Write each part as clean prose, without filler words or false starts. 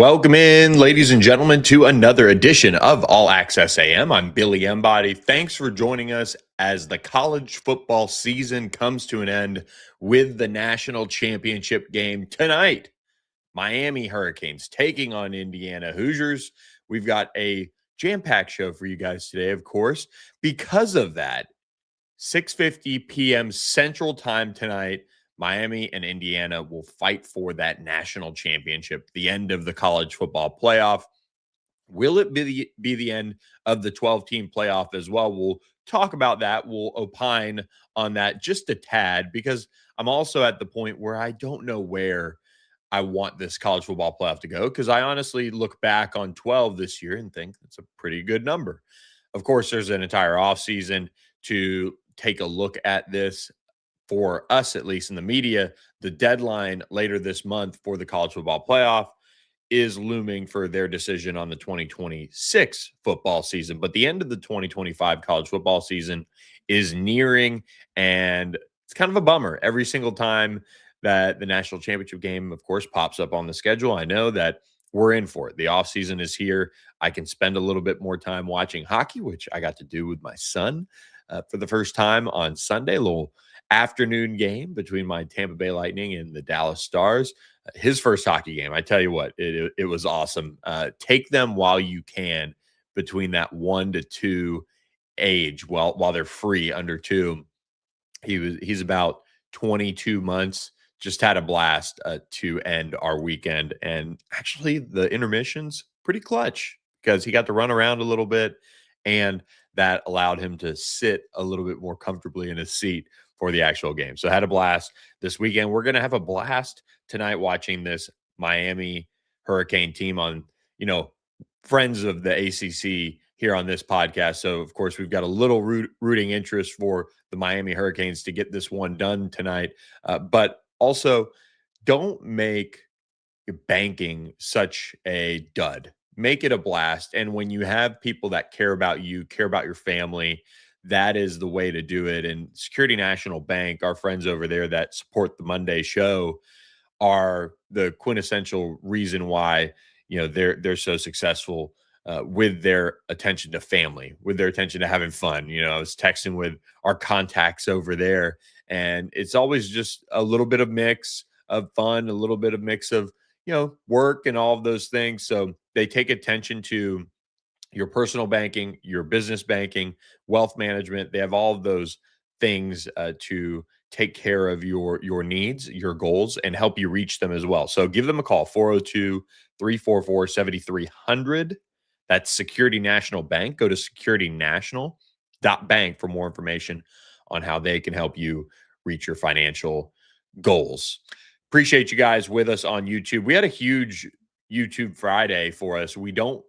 Welcome in, ladies and gentlemen, to another edition of All Access AM. I'm Billy Embody. Thanks for joining us as the college football season comes to an end with the national championship game tonight. Miami Hurricanes taking on Indiana Hoosiers. We've got a jam-packed show for you guys today, of course. Because of that, 6:50 p.m. Central Time tonight, Miami and Indiana will fight for that national championship, the end of the college football playoff. Will it be the end of the 12-team playoff as well? We'll talk about that. We'll opine on that just a tad because I'm also at the point where I don't know where I want this college football playoff to go because I honestly look back on 12 this year and think that's a pretty good number. Of course, there's an entire offseason to take a look at this for us, at least in the media. The deadline later this month for the college football playoff is looming for their decision on the 2026 football season. But the end of the 2025 college football season is nearing, and it's kind of a bummer every single time that the national championship game, of course, pops up on the schedule. I know that we're in for it. The offseason is here. I can spend a little bit more time watching hockey, which I got to do with my son for the first time on Sunday, a little afternoon game between my Tampa Bay Lightning and the Dallas Stars. His first hockey game, I tell you what, it was awesome. Take them while you can between that 1 to 2 age while they're free under 2. He's about 22 months. Just had a blast to end our weekend. And actually, the intermissions, pretty clutch because he got to run around a little bit, and that allowed him to sit a little bit more comfortably in his seat for the actual game. So had a blast this weekend. We're going to have a blast tonight watching this Miami Hurricane team on, friends of the ACC here on this podcast. So, of course, we've got a little rooting interest for the Miami Hurricanes to get this one done tonight. But also, don't make banking such a dud. Make it a blast. And when you have people that care about you, care about your family, that is the way to do it. And Security National Bank, our friends over there that support the Monday show, are the quintessential reason why they're so successful with their attention to family, with their attention to having fun. I was texting with our contacts over there, and it's always just a little bit of mix of fun, a little bit of mix of work and all of those things. So they take attention to your personal banking, your business banking, wealth management. They have all of those things to take care of your needs, your goals, and help you reach them as well. So give them a call, 402-344-7300. That's Security National Bank. Go to securitynational.bank for more information on how they can help you reach your financial goals. Appreciate you guys with us on YouTube. We had a huge YouTube Friday for us. We don't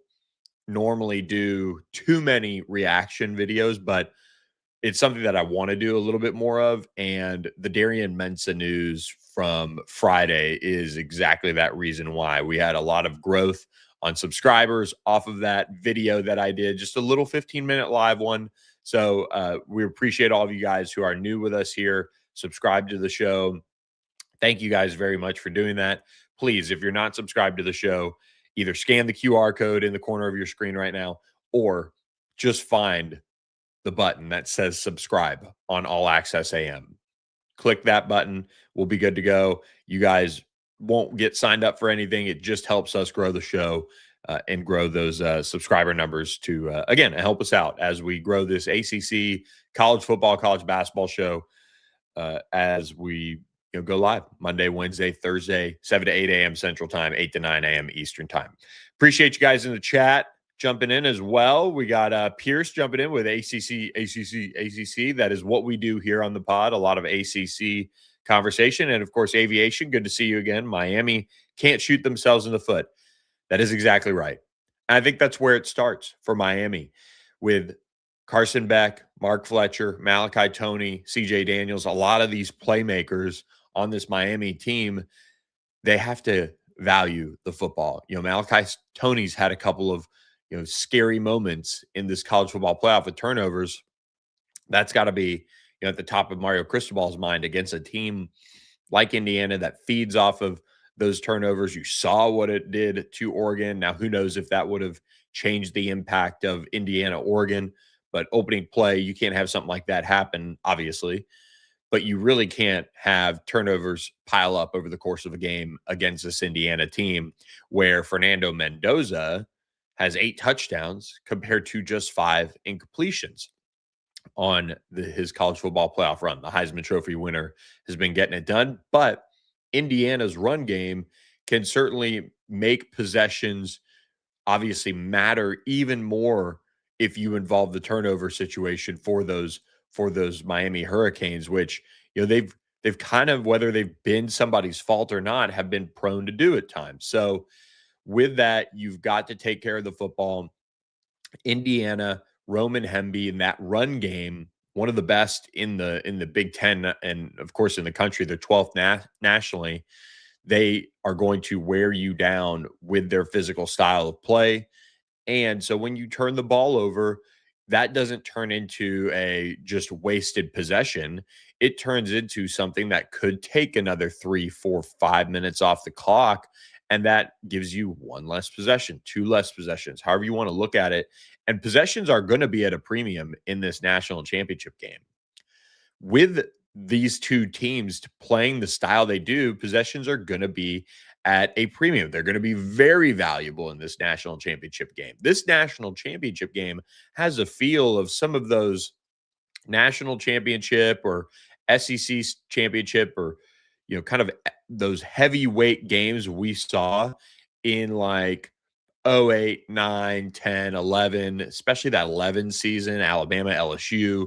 normally do too many reaction videos, but it's something that I want to do a little bit more of. And the Darian Mensah news from Friday is exactly that reason why. We had a lot of growth on subscribers off of that video that I did, just a little 15-minute live one. So we appreciate all of you guys who are new with us here. Subscribe to the show. Thank you guys very much for doing that. Please, if you're not subscribed to the show, either scan the QR code in the corner of your screen right now, or just find the button that says subscribe on All Access AM. Click that button. We'll be good to go. You guys won't get signed up for anything. It just helps us grow the show and grow those subscriber numbers to, again, help us out as we grow this ACC college football, college basketball show as we go live Monday, Wednesday, Thursday, 7 to 8 a.m. Central Time, 8 to 9 a.m. Eastern Time. Appreciate you guys in the chat jumping in as well. We got Pierce jumping in with ACC. That is what we do here on the pod, a lot of ACC conversation. And, of course, aviation. Good to see you again. Miami can't shoot themselves in the foot. That is exactly right. And I think that's where it starts for Miami with Carson Beck, Mark Fletcher, Malachi Toney, CJ Daniels, a lot of these playmakers on this Miami team. They have to value the football. Malachi Toney's had a couple of scary moments in this college football playoff with turnovers. That's got to be at the top of Mario Cristobal's mind against a team like Indiana that feeds off of those turnovers. You saw what it did to Oregon. Now, who knows if that would have changed the impact of Indiana, Oregon, but opening play, you can't have something like that happen, obviously, but you really can't have turnovers pile up over the course of a game against this Indiana team where Fernando Mendoza has 8 touchdowns compared to just 5 incompletions on his college football playoff run. The Heisman Trophy winner has been getting it done, but Indiana's run game can certainly make possessions obviously matter even more if you involve the turnover situation for those Miami Hurricanes, which they've kind of, whether they've been somebody's fault or not, have been prone to do at times. So with that, you've got to take care of the football. Indiana, Roman Hemby in that run game, one of the best in the Big Ten and of course in the country. They're 12th nationally. They are going to wear you down with their physical style of play. And so when you turn the ball over, that doesn't turn into a just wasted possession. It turns into something that could take another 3, 4, 5 minutes off the clock. And that gives you one less possession, two less possessions, however you want to look at it. And possessions are going to be at a premium in this national championship game. With these two teams playing the style they do, possessions are going to be at a premium. They're going to be very valuable in this national championship game. This national championship game has a feel of some of those national championship or SEC championship or kind of those heavyweight games we saw in like '08, 9, 10, 11, especially that 11 season, Alabama, LSU,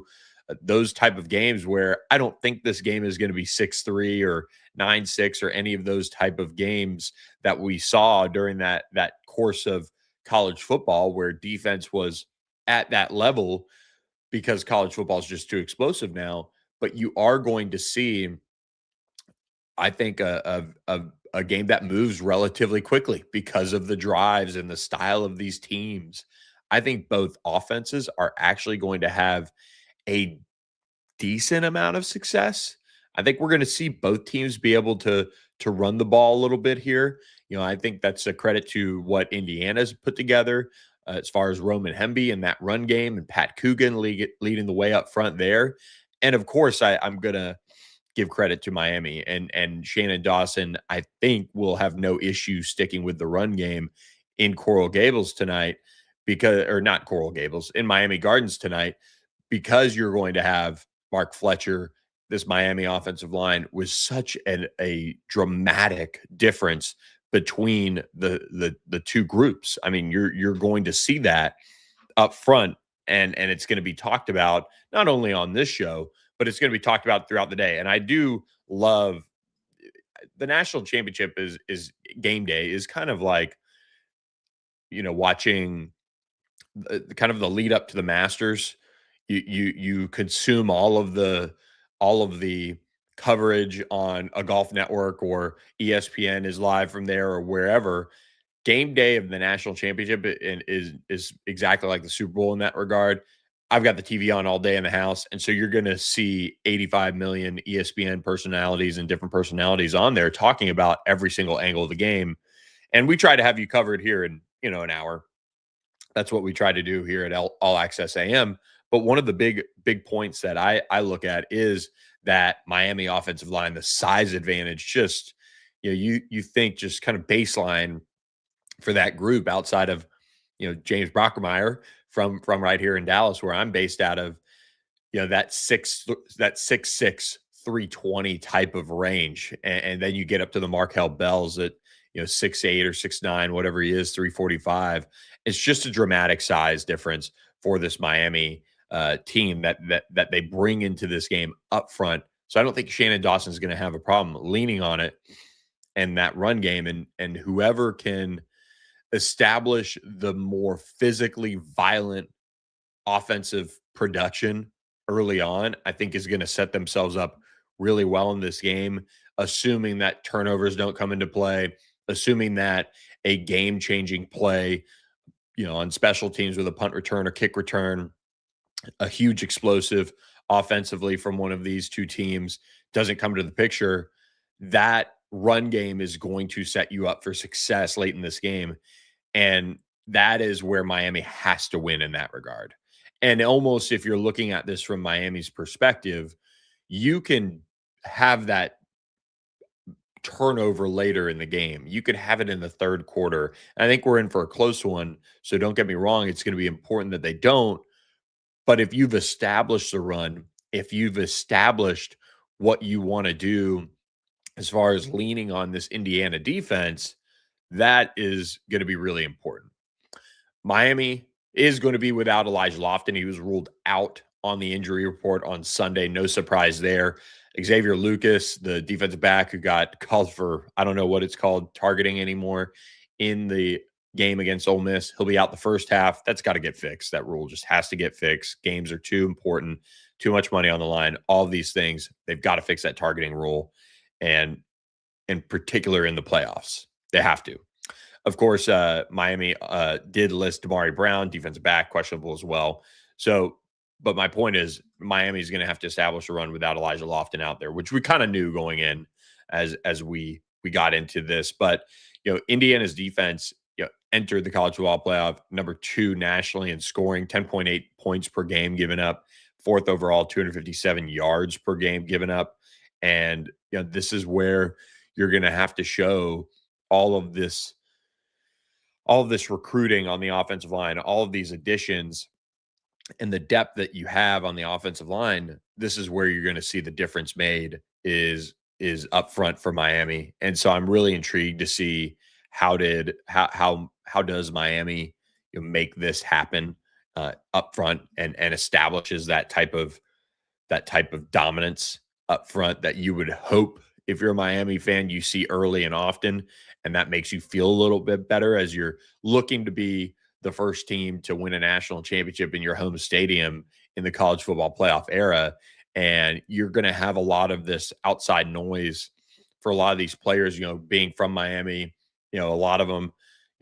those type of games where I don't think this game is going to be 6-3 or 9-6 or any of those type of games that we saw during that course of college football where defense was at that level because college football is just too explosive now. But you are going to see, I think, a game that moves relatively quickly because of the drives and the style of these teams. I think both offenses are actually going to have a decent amount of success. I think we're going to see both teams be able to run the ball a little bit here. I think that's a credit to what Indiana's put together as far as Roman Hemby and that run game and Pat Coogan leading the way up front there. And of course, I'm going to give credit to Miami and Shannon Dawson. I think will have no issue sticking with the run game in Coral Gables tonight or not Coral Gables, in Miami Gardens tonight, because you're going to have Mark Fletcher. This Miami offensive line was such a dramatic difference between the two groups. I mean, you're going to see that up front, and it's going to be talked about not only on this show, but it's going to be talked about throughout the day. And I do love the national championship is game day is kind of like watching kind of the lead up to the Masters. You consume all of the coverage on a golf network, or ESPN is live from there, or wherever. Game day of the national championship is exactly like the Super Bowl in that regard. I've got the TV on all day in the house, and so you're going to see 85 million ESPN personalities and different personalities on there talking about every single angle of the game. And we try to have you covered here in an hour. That's what we try to do here at All Access AM. But one of the big points that I look at is that Miami offensive line, the size advantage. Just you think just kind of baseline for that group outside of James Brockermeyer from right here in Dallas, where I'm based out of. That 6'6", 320 type of range, and then you get up to the Markel Bells at 6'8" or 6'9", whatever he is, 345. It's just a dramatic size difference for this Miami team that they bring into this game up front. So I don't think Shannon Dawson is going to have a problem leaning on it and that run game, and whoever can establish the more physically violent offensive production early on, I think is going to set themselves up really well in this game, assuming that turnovers don't come into play, assuming that a game-changing play, on special teams with a punt return or kick return, a huge explosive offensively from one of these two teams doesn't come to the picture. That run game is going to set you up for success late in this game. And that is where Miami has to win in that regard. And almost if you're looking at this from Miami's perspective, you can have that turnover later in the game. You could have it in the third quarter. I think we're in for a close one. So don't get me wrong. It's going to be important that they don't. But if you've established the run, if you've established what you want to do as far as leaning on this Indiana defense, that is going to be really important. Miami is going to be without Elijah Lofton. He was ruled out on the injury report on Sunday. No surprise there. Xavier Lucas, the defensive back who got called for, I don't know what it's called, targeting anymore in the game against Ole Miss. He'll be out the first half. That's got to get fixed. That rule just has to get fixed. Games are too important, too much money on the line. All of these things, they've got to fix that targeting rule. And in particular in the playoffs, they have to. Of course, Miami did list Damari Brown, defensive back, questionable as well. So, but my point is, Miami's going to have to establish a run without Elijah Lofton out there, which we kind of knew going in as we got into this. But Indiana's defense entered the college football playoff number 2 nationally in scoring, 10.8 points per game given up, 4th overall, 257 yards per game given up, and this is where you're going to have to show all of this recruiting on the offensive line, all of these additions and the depth that you have on the offensive line. This is where you're going to see the difference made is up front for Miami. And so I'm really intrigued to see how does Miami make this happen up front and establishes that type of dominance up front that you would hope, if you're a Miami fan, you see early and often, and that makes you feel a little bit better as you're looking to be the first team to win a national championship in your home stadium in the college football playoff era. And you're going to have a lot of this outside noise for a lot of these players, being from Miami, a lot of them,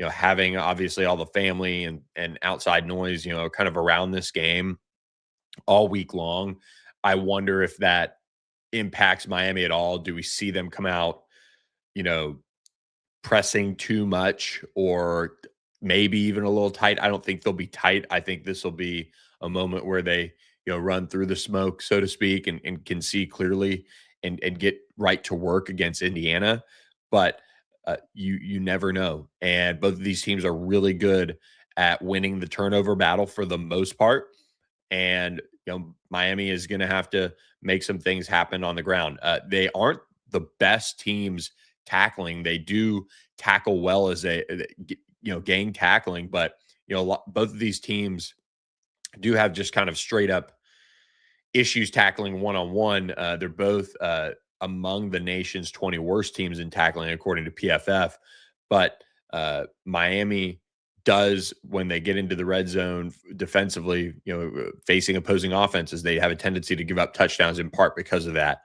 having obviously all the family and outside noise, kind of around this game all week long. I wonder if that impacts Miami at all. Do we see them come out, pressing too much or maybe even a little tight? I don't think they'll be tight. I think this will be a moment where they, run through the smoke, so to speak, and can see clearly and get right to work against Indiana. But you never know. And both of these teams are really good at winning the turnover battle for the most part. And Miami is going to have to make some things happen on the ground. They aren't the best teams tackling. They do tackle well as gang tackling, but both of these teams do have just kind of straight up issues tackling one-on-one. They're both among the nation's 20 worst teams in tackling, according to PFF. But Miami does, when they get into the red zone defensively, facing opposing offenses, they have a tendency to give up touchdowns in part because of that.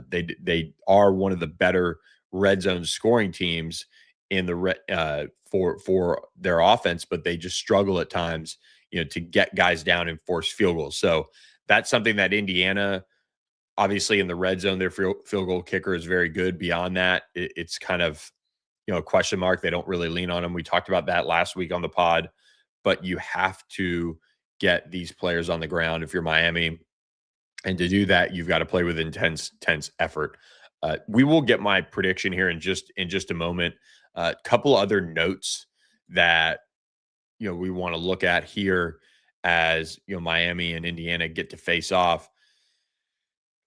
They are one of the better red zone scoring teams in the for their offense, but they just struggle at times, to get guys down and force field goals. So that's something that Indiana, obviously in the red zone, their field goal kicker is very good. Beyond that, it's kind of, a question mark. They don't really lean on him. We talked about that last week on the pod, but you have to get these players on the ground if you're Miami. And to do that, you've got to play with intense effort. We will get my prediction here in just a moment. A couple other notes that, we want to look at here as, Miami and Indiana get to face off.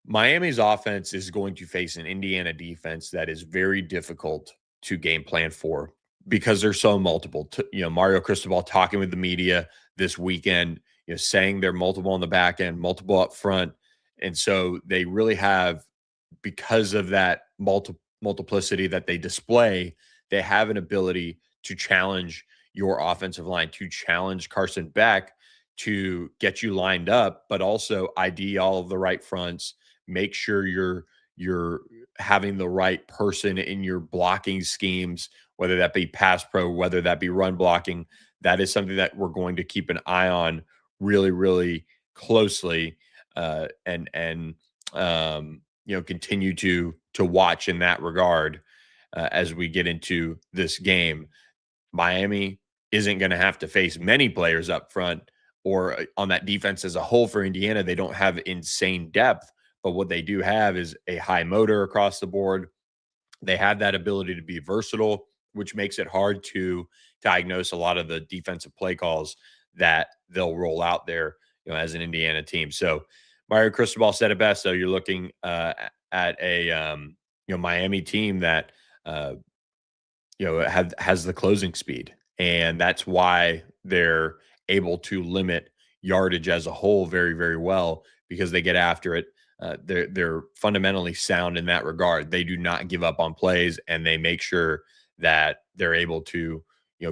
Miami's offense is going to face an Indiana defense that is very difficult to game plan for because they're so multiple. Mario Cristobal talking with the media this weekend, saying they're multiple on the back end, multiple up front. And so they really have, because of that multiplicity that they display, they have an ability to challenge your offensive line, to challenge Carson Beck, to get you lined up, but also ID all of the right fronts, make sure you're having the right person in your blocking schemes, whether that be pass pro, whether that be run blocking. That is something that we're going to keep an eye on really, really closely, and continue to watch in that regard. as we get into this game. Miami isn't going to have to face many players up front or on that defense as a whole for Indiana. They don't have insane depth, but what they do have is a high motor across the board. They have that ability to be versatile, which makes it hard to diagnose a lot of the defensive play calls that they'll roll out there, as an Indiana team. So Mario Cristobal said it best. So you're looking at a Miami team that uh, has the closing speed, and that's why they're able to limit yardage as a whole very, very well because they get after it. They're fundamentally sound in that regard. They do not give up on plays, and they make sure that they're able to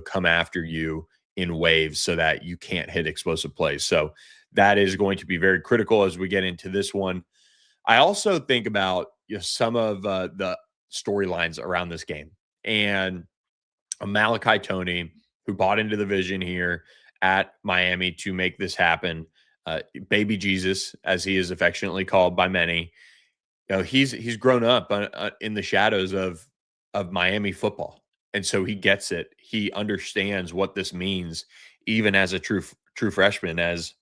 come after you in waves so that you can't hit explosive plays. So that is going to be very critical as we get into this one. I also think about some of the storylines around this game, and Malachi Tony, who bought into the vision here at Miami to make this happen. Baby Jesus, as he is affectionately called by many, he's grown up in the shadows of Miami football, and so he gets it. He understands what this means, even as a true freshman. As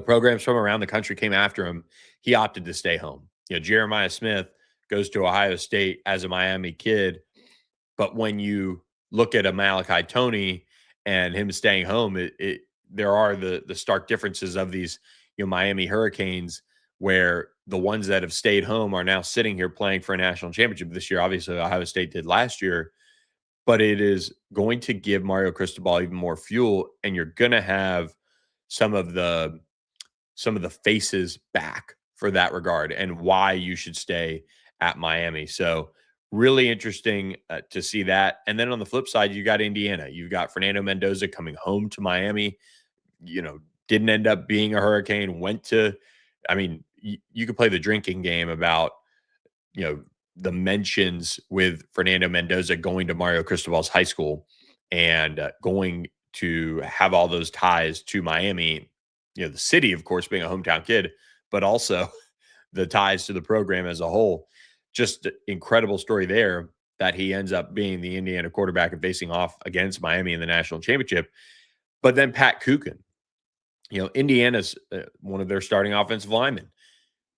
programs from around the country came after him, he opted to stay home. Jeremiah Smith goes to Ohio State as a Miami kid, but when you look at a Malachi Tony and him staying home, there are the stark differences of these Miami Hurricanes, where the ones that have stayed home are now sitting here playing for a national championship this year. Obviously, Ohio State did last year, but it is going to give Mario Cristobal even more fuel, and you're going to have some of the faces back for that regard and why you should stay at Miami. So really interesting to see that. And then on the flip side, you got Indiana. You've got Fernando Mendoza coming home to Miami. Didn't end up being a Hurricane. Went to, I mean, you could play the drinking game about the mentions with Fernando Mendoza going to Mario Cristobal's high school and going to have all those ties to Miami. The city, of course, being a hometown kid, but also the ties to the program as a whole. Just incredible story there that he ends up being the Indiana quarterback and facing off against Miami in the national championship. But then Pat Kukin, Indiana's one of their starting offensive linemen,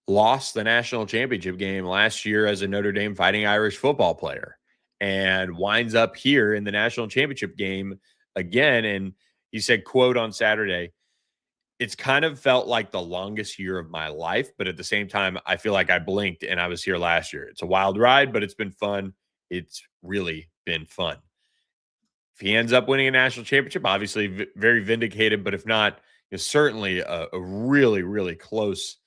lost the national championship game last year as a Notre Dame Fighting Irish football player and winds up here in the national championship game again. And he said, quote, on Saturday, "It's kind of felt like the longest year of my life, but at the same time, I feel like I blinked and I was here last year. It's a wild ride, but it's been fun. It's really been fun." If he ends up winning a national championship, obviously very vindicated, but if not, it's certainly a really, really close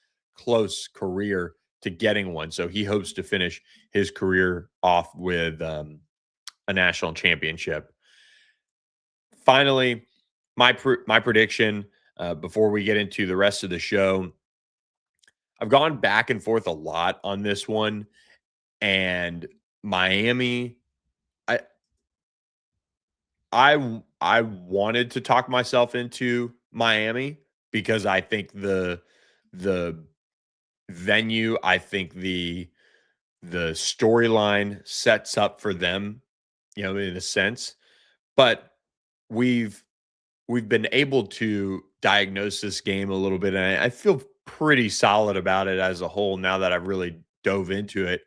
career to getting one. So he hopes to finish his career off with a national championship. Finally, my prediction before we get into the rest of the show, I've gone back and forth a lot on this one, and Miami. I I wanted to talk myself into Miami because I think the venue, I think the storyline sets up for them, in a sense. But we've we've been able to diagnose this game a little bit, and I feel pretty solid about it as a whole now that I've really dove into it.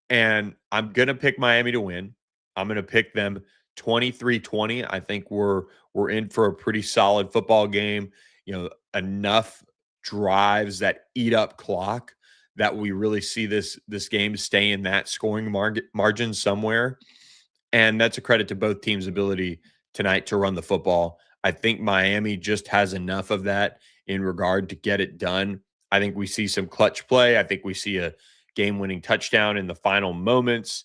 And I'm gonna pick Miami to win. I'm gonna pick them 23-20. I think we're in for a pretty solid football game. Enough drives that eat up clock that we really see this game stay in that scoring margin somewhere. And that's a credit to both teams' ability tonight to run the football. I think Miami just has enough of that in regard to get it done. I think we see some clutch play. I think we see a game-winning touchdown in the final moments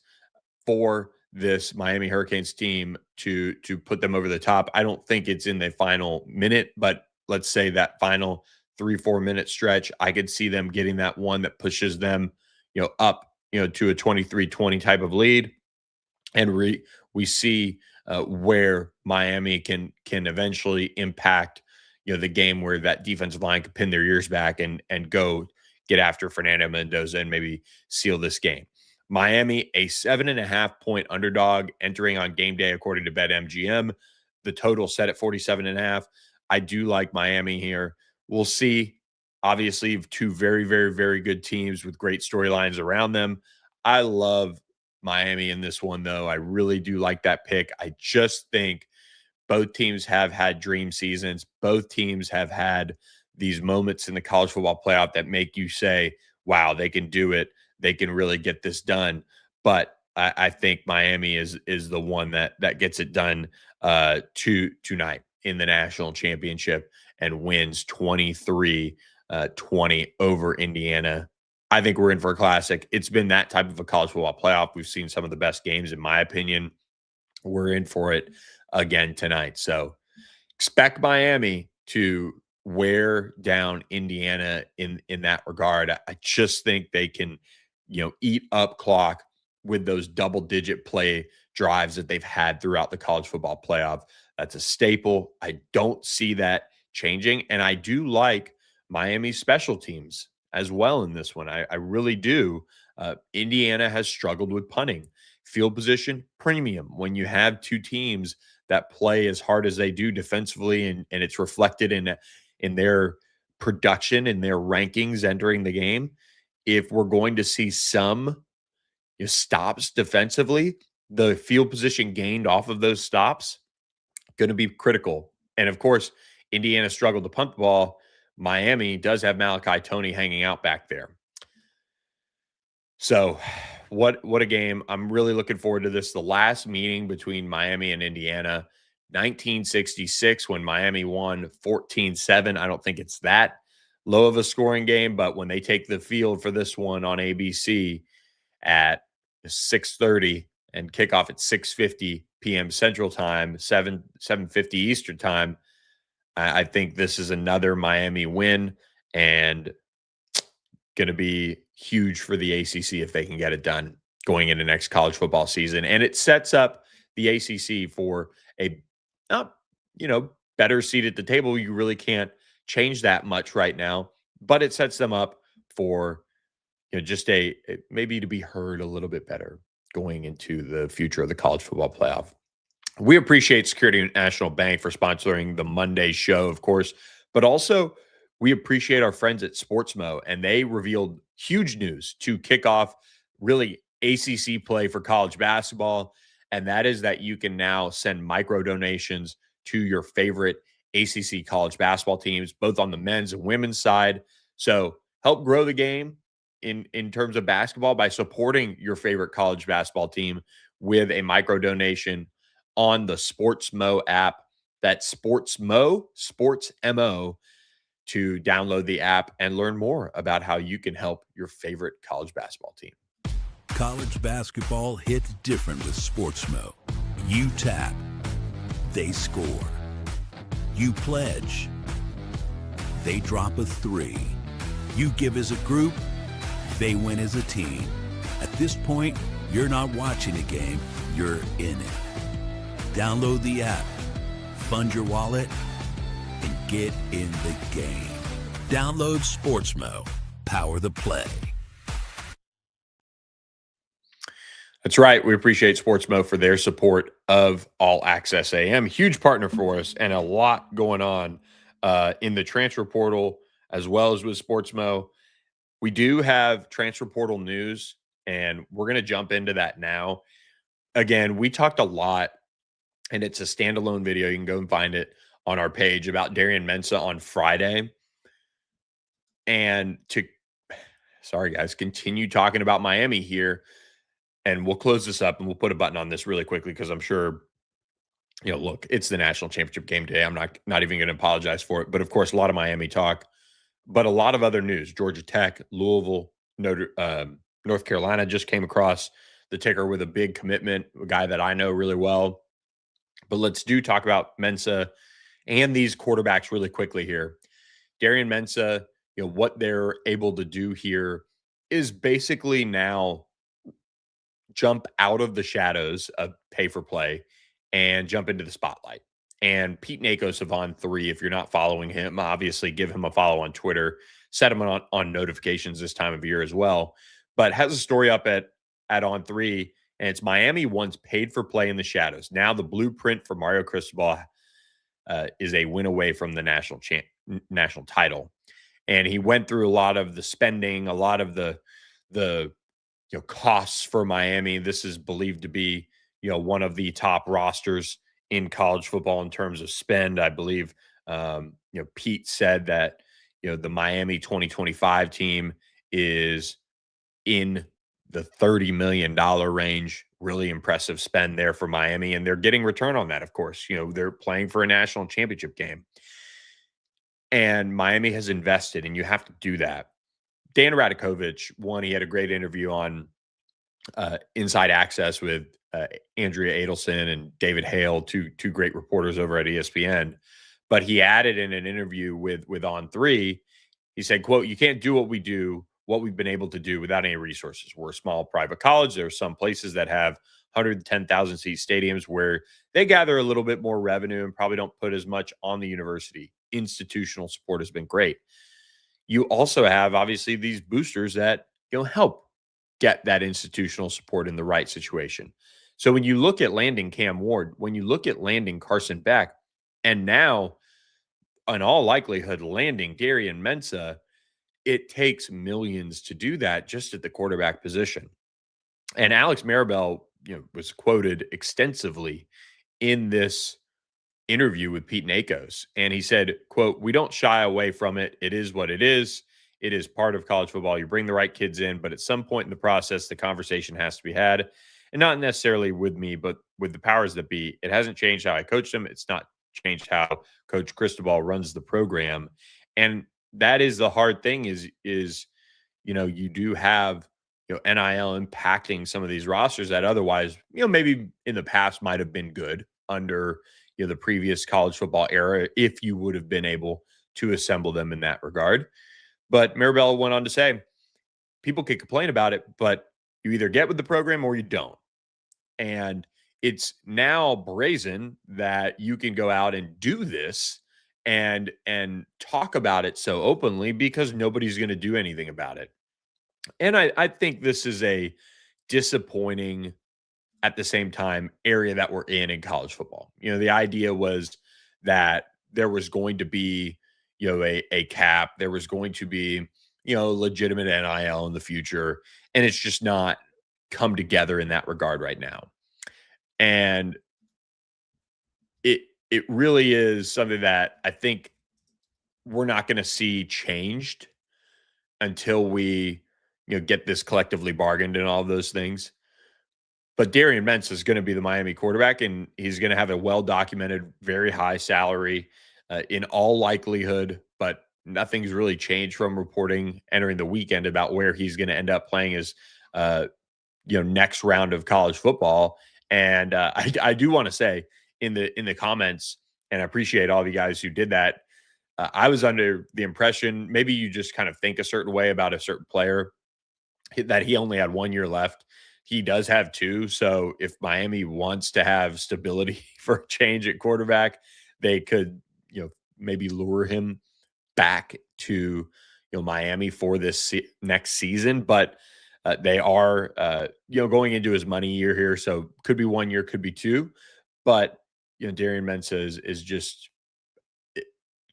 for this Miami Hurricanes team to put them over the top. I don't think it's in the final minute, but let's say that final 3-4 minute stretch, I could see them getting that one that pushes them, up, to a 23-20 type of lead. And we see where Miami can eventually impact the game, where that defensive line could pin their ears back and go get after Fernando Mendoza and maybe seal this game. Miami, a 7.5 point underdog entering on game day, according to BetMGM. The total set at 47.5. I do like Miami here. We'll see. Obviously, two very, very, very good teams with great storylines around them. I love Miami in this one, though. I really do like that pick. I just think both teams have had dream seasons. Both teams have had these moments in the college football playoff that make you say, wow, they can do it. They can really get this done. But I think Miami is the one that gets it done tonight in the national championship and wins 23-20 over Indiana. I think we're in for a classic. It's been that type of a college football playoff. We've seen some of the best games, in my opinion. We're in for it again tonight. So expect Miami to wear down Indiana in that regard. I just think they can, eat up clock with those double-digit play drives that they've had throughout the college football playoff. That's a staple. I don't see that changing, and I do like Miami's special teams as well in this one. I really do. Indiana has struggled with punting. Field position premium when you have two teams that play as hard as they do defensively, and it's reflected in their production and their rankings entering the game. If we're going to see some stops defensively, the field position gained off of those stops going to be critical. And of course, Indiana struggled to punt the ball. Miami does have Malachi Toney hanging out back there. So what a game. I'm really looking forward to this. The last meeting between Miami and Indiana, 1966, when Miami won 14-7. I don't think it's that low of a scoring game, but when they take the field for this one on ABC at 6:30 and kickoff at 6:50 p.m. Central Time, 7:50 Eastern Time, I think this is another Miami win and going to be huge for the ACC if they can get it done going into next college football season. And it sets up the ACC for a better seat at the table. You really can't change that much right now, but it sets them up for just maybe to be heard a little bit better going into the future of the college football playoff. We appreciate Security National Bank for sponsoring the Monday show, of course, but also we appreciate our friends at Sportsmo, and they revealed huge news to kick off really ACC play for college basketball, and that is that you can now send micro donations to your favorite ACC college basketball teams, both on the men's and women's side. So help grow the game in terms of basketball by supporting your favorite college basketball team with a micro donation on the Sportsmo app. That's Sportsmo, to download the app and learn more about how you can help your favorite college basketball team. College basketball hits different with Sportsmo. You tap, they score. You pledge, they drop a three. You give as a group, they win as a team. At this point, you're not watching a game, you're in it. Download the app, fund your wallet, and get in the game. Download Sportsmo. Power the play. That's right. We appreciate Sportsmo for their support of All Access AM. Huge partner for us, and a lot going on in the transfer portal as well as with Sportsmo. We do have transfer portal news, and we're going to jump into that now. Again, we talked a lot, and it's a standalone video. You can go and find it on our page about Darian Mensah on Friday. And sorry guys, continue talking about Miami here. And we'll close this up and we'll put a button on this really quickly because I'm sure, look, it's the national championship game today. I'm not even going to apologize for it. But of course, a lot of Miami talk, but a lot of other news. Georgia Tech, Louisville, North Carolina just came across the ticker with a big commitment, a guy that I know really well. But let's talk about Mensah and these quarterbacks really quickly here. Darian Mensah, what they're able to do here is basically now jump out of the shadows of pay for play and jump into the spotlight. And Pete Nakos of On3, if you're not following him, obviously give him a follow on Twitter, set him on notifications this time of year as well. But has a story up at at On Three, and it's Miami once paid for play in the shadows. Now the blueprint for Mario Cristobal is a win away from the national title. And he went through a lot of the spending, a lot of the costs for Miami. This is believed to be one of the top rosters in college football in terms of spend. I believe Pete said that the Miami 2025 team is in the $30 million range. Really impressive spend there for Miami, and they're getting return on that. Of course, they're playing for a national championship game, and Miami has invested, and you have to do that. Dan Radakovich, he had a great interview on Inside Access with Andrea Adelson and David Hale, two great reporters over at ESPN. But he added in an interview with On Three, he said, "quote You can't do what we do, what we've been able to do without any resources. We're a small private college. There are some places that have 110,000 seat stadiums where they gather a little bit more revenue and probably don't put as much on the university. Institutional support has been great. You also have obviously these boosters that help get that institutional support in the right situation. So when you look at landing Cam Ward, when you look at landing Carson Beck, and now in all likelihood landing Darian Mensah, it takes millions to do that just at the quarterback position. And Alex Maribel, was quoted extensively in this interview with Pete Nakos. And he said, quote, "We don't shy away from it. It is what it is. It is part of college football. You bring the right kids in, but at some point in the process, the conversation has to be had. And not necessarily with me, but with the powers that be. It hasn't changed how I coach them. It's not changed how Coach Cristobal runs the program." And that is the hard thing is you do have NIL impacting some of these rosters that otherwise, maybe in the past might have been good under the previous college football era if you would have been able to assemble them in that regard. But Maribel went on to say, people can complain about it, but you either get with the program or you don't. And it's now brazen that you can go out and do this and talk about it so openly because nobody's going to do anything about it. And I think this is a disappointing, at the same time, area that we're in college football. The idea was that there was going to be, a cap, there was going to be, legitimate NIL in the future, and it's just not come together in that regard right now. And it really is something that I think we're not going to see changed until we, get this collectively bargained and all of those things. But Darian Mensah is going to be the Miami quarterback, and he's going to have a well-documented, very high salary in all likelihood. But nothing's really changed from reporting entering the weekend about where he's going to end up playing his, next round of college football. And I do want to say in the comments, and I appreciate all the guys who did that. I was under the impression maybe you just kind of think a certain way about a certain player that he only had 1 year left. He does have two. So if Miami wants to have stability for a change at quarterback, they could, maybe lure him back to, Miami for this next season. But they are, going into his money year here. So could be 1 year, could be two. But, Darian Mensah is just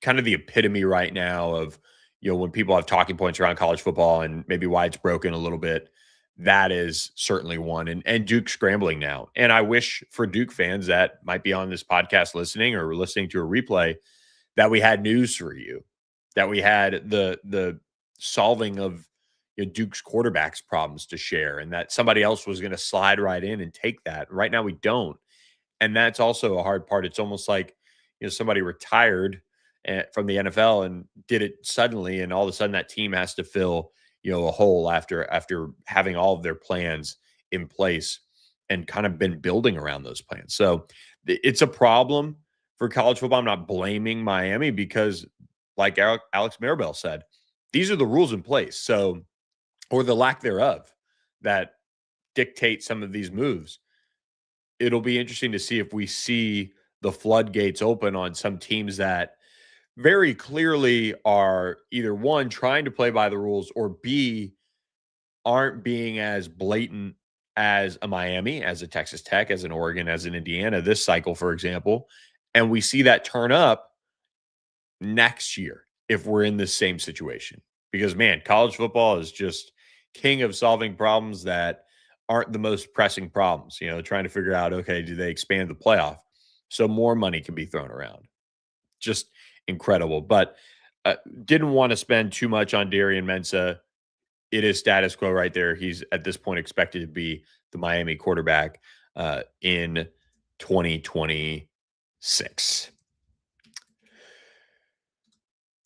kind of the epitome right now of, when people have talking points around college football and maybe why it's broken a little bit. That is certainly one. And Duke's scrambling now. And I wish for Duke fans that might be on this podcast listening or listening to a replay that we had news for you, that we had the solving of Duke's quarterbacks problems to share, and that somebody else was going to slide right in and take that. Right now we don't. And that's also a hard part. It's almost like, somebody retired from the NFL and did it suddenly, and all of a sudden that team has to fill a hole after having all of their plans in place and kind of been building around those plans. So it's a problem for college football. I'm not blaming Miami because, like Alex Maribel said, these are the rules in place. So, or the lack thereof, that dictate some of these moves. It'll be interesting to see if we see the floodgates open on some teams that very clearly are either one, trying to play by the rules, or B, aren't being as blatant as a Miami, as a Texas Tech, as an Oregon, as an Indiana this cycle, for example. And we see that turn up next year if we're in the same situation. Because, man, college football is just king of solving problems that aren't the most pressing problems, trying to figure out, okay, do they expand the playoff so more money can be thrown around? Just incredible. But didn't want to spend too much on Darian Mensah. It is status quo right there. He's at this point expected to be the Miami quarterback in 2026.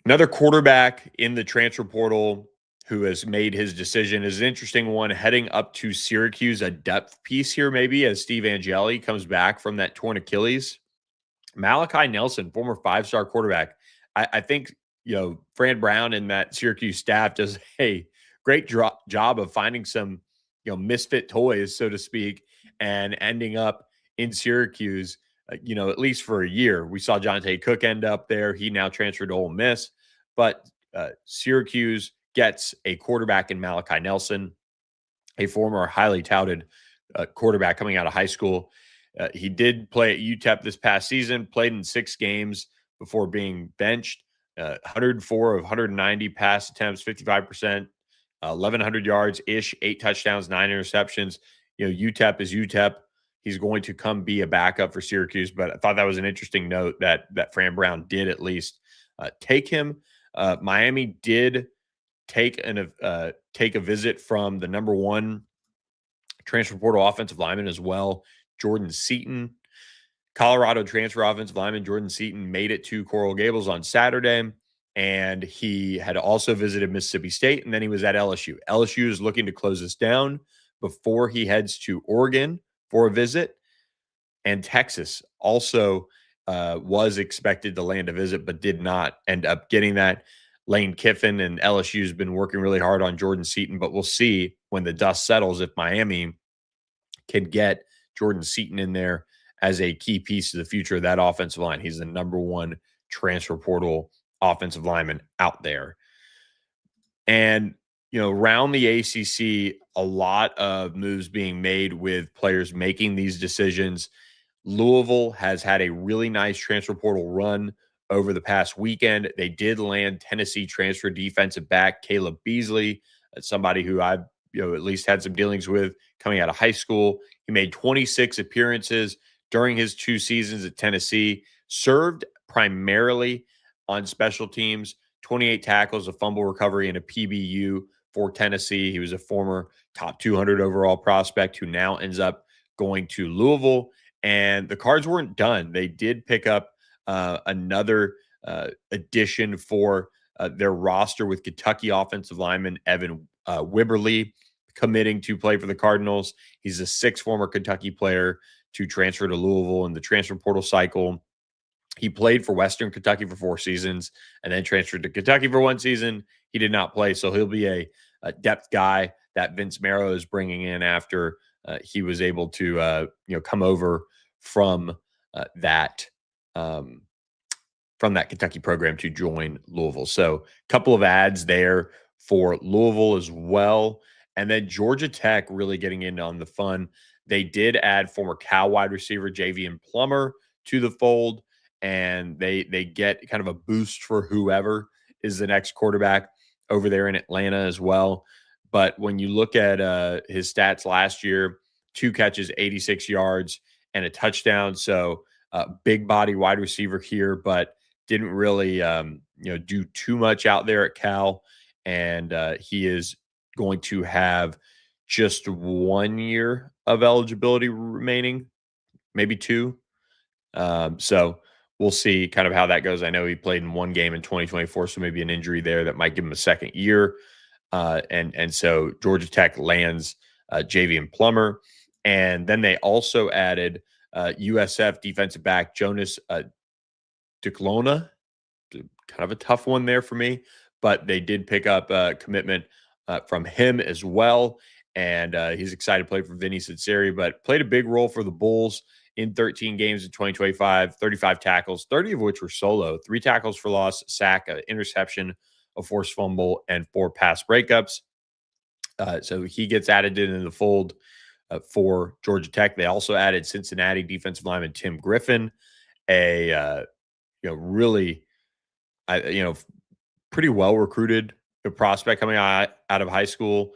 Another quarterback in the transfer portal who has made his decision is an interesting one, heading up to Syracuse, a depth piece here maybe as Steve Angeli comes back from that torn Achilles. Malachi Nelson, former five-star quarterback. I think, Fran Brown and that Syracuse staff does a great job of finding some, misfit toys, so to speak, and ending up in Syracuse, at least for a year. We saw Jonte Cook end up there. He now transferred to Ole Miss. But Syracuse gets a quarterback in Malachi Nelson, a former highly touted quarterback coming out of high school. He did play at UTEP this past season, played in 6 games before being benched. 104 of 190 pass attempts, 55%, 1,100 yards ish, 8 touchdowns, 9 interceptions. UTEP is UTEP. He's going to come be a backup for Syracuse, but I thought that was an interesting note that Fran Brown did at least take him. Miami did take a visit from the number 1 transfer portal offensive lineman as well, Jordan Seaton. Colorado transfer offensive lineman Jordan Seaton made it to Coral Gables on Saturday, and he had also visited Mississippi State, and then he was at LSU. LSU is looking to close this down before he heads to Oregon for a visit, and Texas also was expected to land a visit but did not end up getting that. Lane Kiffin and LSU has been working really hard on Jordan Seaton, but we'll see when the dust settles if Miami can get Jordan Seaton in there as a key piece to the future of that offensive line. He's the number 1 transfer portal offensive lineman out there. And, around the ACC, a lot of moves being made with players making these decisions. Louisville has had a really nice transfer portal run over the past weekend. They did land Tennessee transfer defensive back Caleb Beasley, somebody who I've at least had some dealings with coming out of high school. He made 26 appearances during his 2 seasons at Tennessee, served primarily on special teams, 28 tackles, a fumble recovery, and a PBU for Tennessee. He was a former top 200 overall prospect who now ends up going to Louisville. And the Cards weren't done. They did pick up another addition for their roster with Kentucky offensive lineman Evan Wibberly committing to play for the Cardinals. He's a 6th former Kentucky player to transfer to Louisville in the transfer portal cycle. He played for Western Kentucky for 4 seasons and then transferred to Kentucky for 1 season. He did not play, so he'll be a depth guy that Vince Marrow is bringing in after he was able to come over from that Kentucky program to join Louisville. So a couple of ads there for Louisville as well. And then Georgia Tech really getting in on the fun. They did add former Cal wide receiver Javian Plummer to the fold, and they get kind of a boost for whoever is the next quarterback over there in Atlanta as well. But when you look at his stats last year, 2 catches, 86 yards, and a touchdown. So big body wide receiver here, but didn't really do too much out there at Cal. And he is going to have just 1 year of eligibility remaining, maybe 2. So we'll see kind of how that goes. I know he played in 1 game in 2024, so maybe an injury there that might give him a 2nd year. And so Georgia Tech lands Javian Plummer. And then they also added USF defensive back Jonas Duclona. Kind of a tough one there for me, but they did pick up a commitment from him as well. And he's excited to play for Vinny Cincieri, but played a big role for the Bulls in 13 games in 2025, 35 tackles, 30 of which were solo, 3 tackles for loss, sack, interception, a forced fumble, and 4 pass breakups. So he gets added into the fold for Georgia Tech. They also added Cincinnati defensive lineman Tim Griffin, a really, pretty well recruited prospect coming out of high school.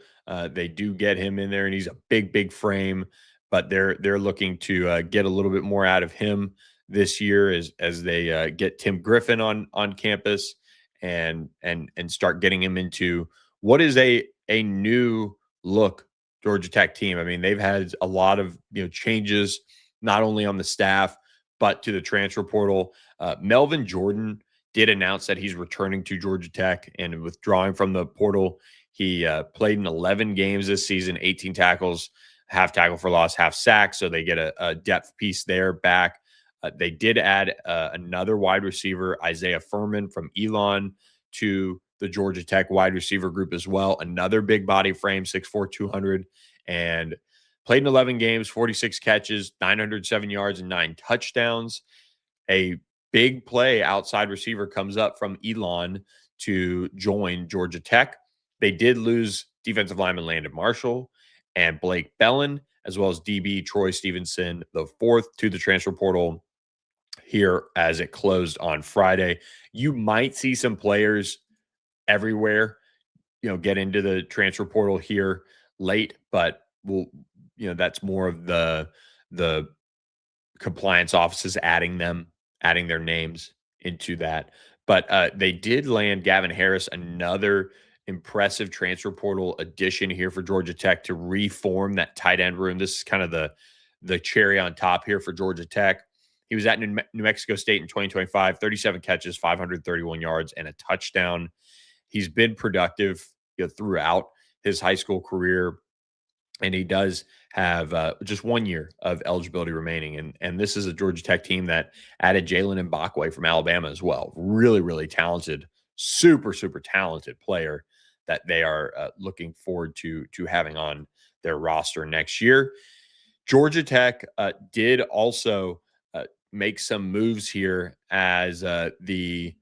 They do get him in there, and he's a big frame, but they're looking to get a little bit more out of him this year as they get Tim Griffin on campus and start getting him into what is a new look Georgia Tech team. I mean, they've had a lot of changes not only on the staff but to the transfer portal. Melvin Jordan did announce that he's returning to Georgia Tech and withdrawing from the portal. He played in 11 games this season, 18 tackles, half tackle for loss, half sack. So they get a depth piece there back. They did add another wide receiver, Isaiah Furman from Elon, to the Georgia Tech wide receiver group as well. Another big body frame, 6'4", 200, and played in 11 games, 46 catches, 907 yards, and 9 touchdowns. A big play outside receiver comes up from Elon to join Georgia Tech. They did lose defensive lineman Landon Marshall and Blake Bellin, as well as DB Troy Stevenson, the fourth, to the transfer portal here as it closed on Friday. You might see some players everywhere, get into the transfer portal here late, but that's more of the compliance offices adding their names into that. But they did land Gavin Harris, another impressive transfer portal addition here for Georgia Tech to reform that tight end room. This is kind of the cherry on top here for Georgia Tech. He was at New Mexico State in 2025, 37 catches, 531 yards, and a touchdown. He's been productive throughout his high school career, and he does have just 1 year of eligibility remaining. And this is a Georgia Tech team that added Jalen Mbakwe from Alabama as well. Really talented, super talented player that they are looking forward to having on their roster next year. Georgia Tech did also make some moves here as the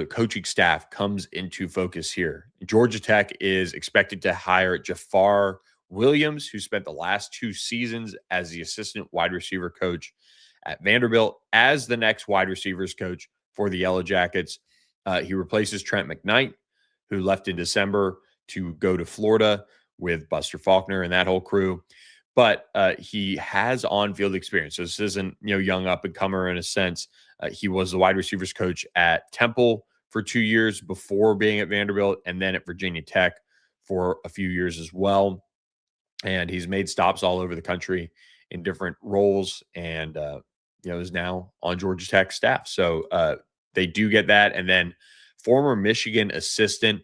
coaching staff comes into focus here. Georgia Tech is expected to hire Jafar Williams, who spent the last 2 seasons as the assistant wide receiver coach at Vanderbilt, as the next wide receivers coach for the Yellow Jackets. He replaces Trent McKnight, who left in December to go to Florida with Buster Faulkner and that whole crew. But he has on-field experience. So this isn't, young up-and-comer in a sense. He was the wide receivers coach at Temple for 2 years before being at Vanderbilt, and then at Virginia Tech for a few years as well. And he's made stops all over the country in different roles, and is now on Georgia Tech staff. So they do get that. And then former Michigan assistant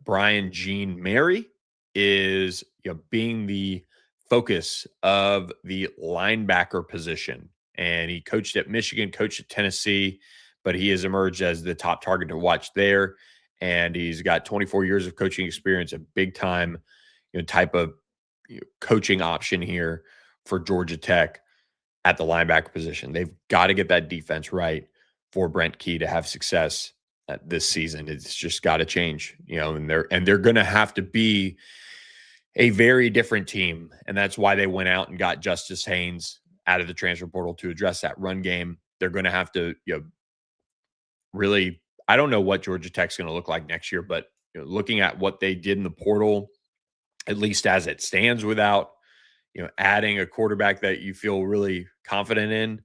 Brian Jean Mary is being the focus of the linebacker position. And he coached at Michigan, coached at Tennessee, but he has emerged as the top target to watch there. And he's got 24 years of coaching experience, a big time type of coaching option here for Georgia Tech at the linebacker position. They've got to get that defense right for Brent Key to have success this season. It's just got to change, and they're going to have to be a very different team. And that's why they went out and got Justice Haynes out of the transfer portal to address that run game. They're going to have to, really, I don't know what Georgia Tech's going to look like next year, but looking at what they did in the portal, at least as it stands, without, adding a quarterback that you feel really confident in,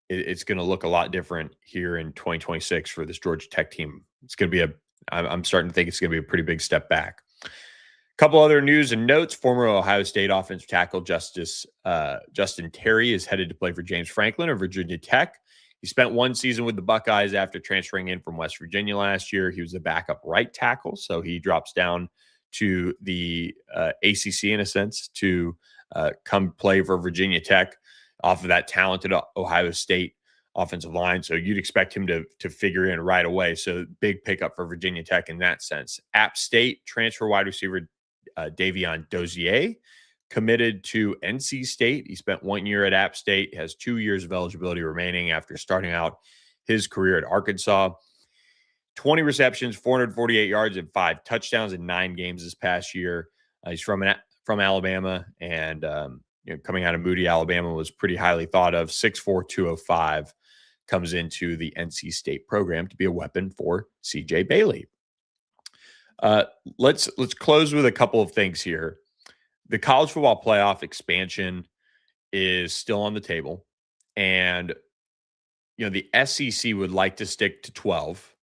it's going to look a lot different here in 2026 for this Georgia Tech team. It's going to be I'm starting to think it's going to be a pretty big step back. Couple other news and notes. Former Ohio State offensive tackle Justin Terry is headed to play for James Franklin of Virginia Tech. He spent 1 season with the Buckeyes after transferring in from West Virginia last year. He was a backup right tackle, so he drops down to the ACC in a sense to come play for Virginia Tech off of that talented Ohio State offensive line. So you'd expect him to figure in right away. So big pickup for Virginia Tech in that sense. App State transfer wide receiver Davion Dozier committed to NC State. He spent 1 year at App State, has 2 years of eligibility remaining after starting out his career at Arkansas. 20 receptions, 448 yards, and 5 touchdowns in 9 games this past year. He's from Alabama, and coming out of Moody, Alabama, was pretty highly thought of. 6'4", 205, comes into the NC State program to be a weapon for C.J. Bailey. Let's close with a couple of things here. The college football playoff expansion is still on the table, and the SEC would like to stick to 12,